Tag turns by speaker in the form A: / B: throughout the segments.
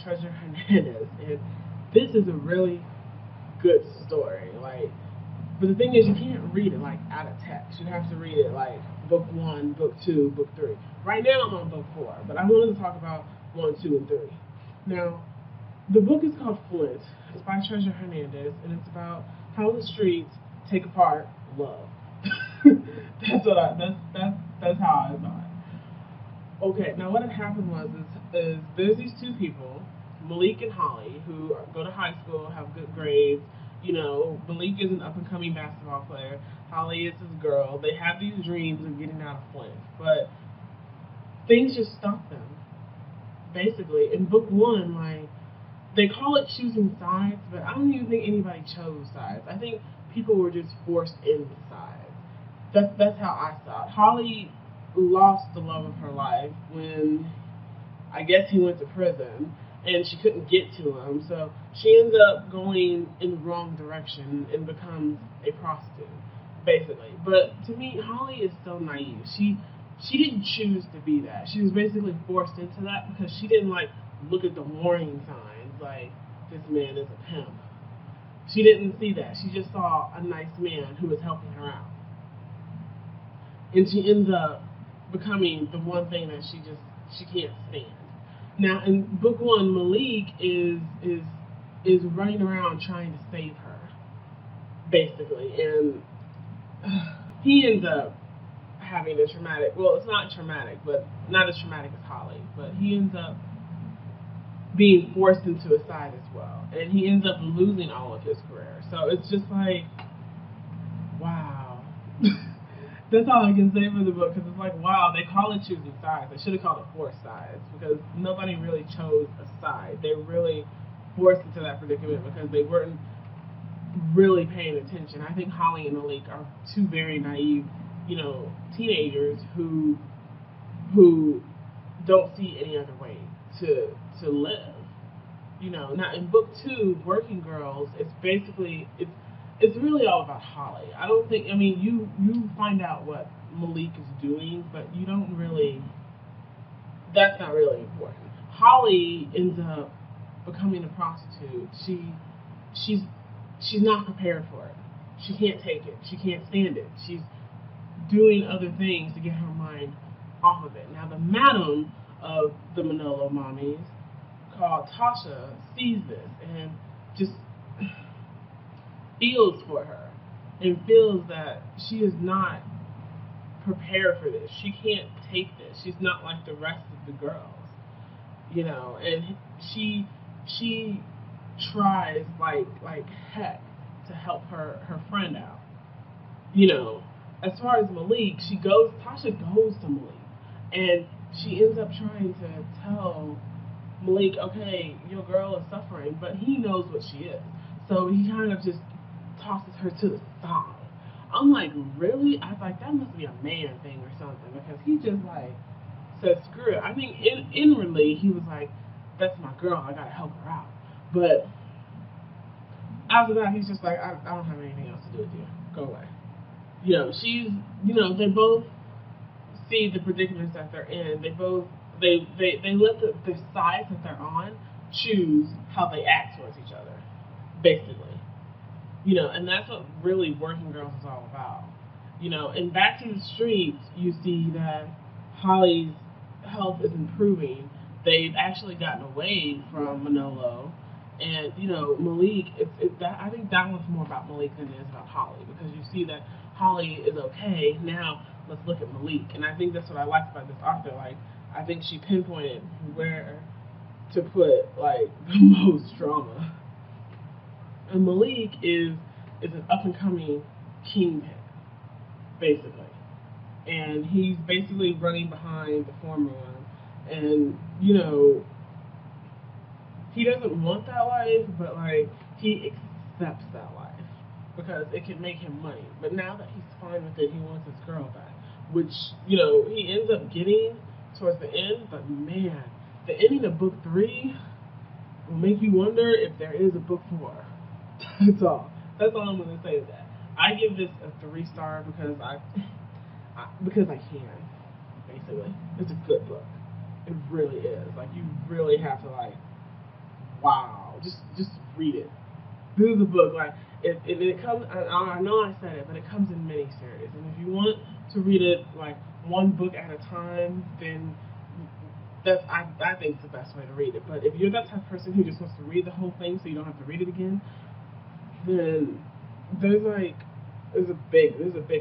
A: Treasure Hernandez, and this is a really good story. Like, but the thing is, you can't read it like out of text. You have to read it like book one, book two, book three. Right now, I'm on book four, but I wanted to talk about one, two, and three. Now, the book is called Flint. It's by Treasure Hernandez, and it's about how the streets take apart love. That's how I saw it. Okay, now what had happened was is there's these two people, Malik and Holly, who go to high school, have good grades. You know, Malik is an up and coming basketball player. Holly is this girl. They have these dreams of getting out of Flint, but things just stop them. Basically, in book one, like they call it choosing sides, but I don't even think anybody chose sides. I think people were just forced into sides. That's how I saw it. Holly lost the love of her life when I guess he went to prison and she couldn't get to him, so she ends up going in the wrong direction and becomes a prostitute, basically. But to me, Holly is so naive. She didn't choose to be that. She was basically forced into that because she didn't like look at the warning signs like this man is a pimp. She didn't see that. She just saw a nice man who was helping her out. And she ends up becoming the one thing that she can't stand. Now in book one, Malik is running around trying to save her, basically, and he ends up having a traumatic. Well, it's not traumatic, but not as traumatic as Holly. But he ends up being forced into a side as well, and he ends up losing all of his career. So it's just like, wow. That's all I can say for the book because it's like, wow, they call it choosing sides. They should have called it forced sides because nobody really chose a side. They really forced into that predicament because they weren't really paying attention. I think Holly and Malik are two very naive, teenagers who don't see any other way to live. Now in book two, Working Girls, it's really all about Holly. I don't think, you find out what Malik is doing, but you don't really, that's not really important. Holly ends up becoming a prostitute. She's not prepared for it. She can't take it. She can't stand it. She's doing other things to get her mind off of it. Now the madam of the Manolo mommies, called Tasha, sees this and just feels for her and feels that she is not prepared for this. She can't take this. She's not like the rest of the girls, and she tries like heck to help her friend out. As far as Malik, Tasha goes to Malik and she ends up trying to tell Malik, okay, your girl is suffering, but he knows what she is. So he kind of just tosses her to the side. I'm like, really? I was like, that must be a man thing or something because he just like said screw it. I think inwardly he was like, that's my girl, I gotta help her out. But after that, he's just like, I don't have anything else to do with you. Go away. They both see the predicaments that they're in. They both they let the sides that they're on choose how they act towards each other, basically. And that's what really Working Girls is all about. And Back to the Streets, you see that Holly's health is improving. They've actually gotten away from Manolo. And, Malik, I think that one's more about Malik than it is about Holly because you see that Holly is okay. Now, let's look at Malik. And I think that's what I liked about this author. Like, I think she pinpointed where to put, like, the most drama. And Malik is an up-and-coming kingpin, basically. And he's basically running behind the former one. And, he doesn't want that life, but, like, he accepts that life because it can make him money. But now that he's fine with it, he wants his girl back, which, he ends up getting towards the end. But, man, the ending of book 3 will make you wonder if there is a book 4. That's all. That's all I'm going to say to that. I give this a 3-star because because I can, basically. It's a good book. It really is. Like, you really have to, like, wow, just read it. This is a book, like, if it comes, I know I said it, but it comes in mini series. And if you want to read it, like, one book at a time, then I think it's the best way to read it. But if you're that type of person who just wants to read the whole thing so you don't have to read it again, then there's like there's a big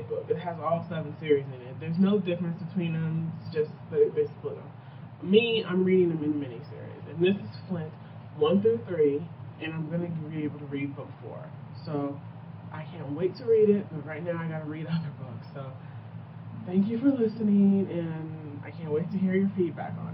A: book. It has all 7 series in it. There's no difference between them. It's just they split them. Me, I'm reading them in mini series, and this is Flint 1 through 3, and I'm gonna be able to read book 4. So I can't wait to read it, but right now I gotta read other books. So thank you for listening, and I can't wait to hear your feedback on it.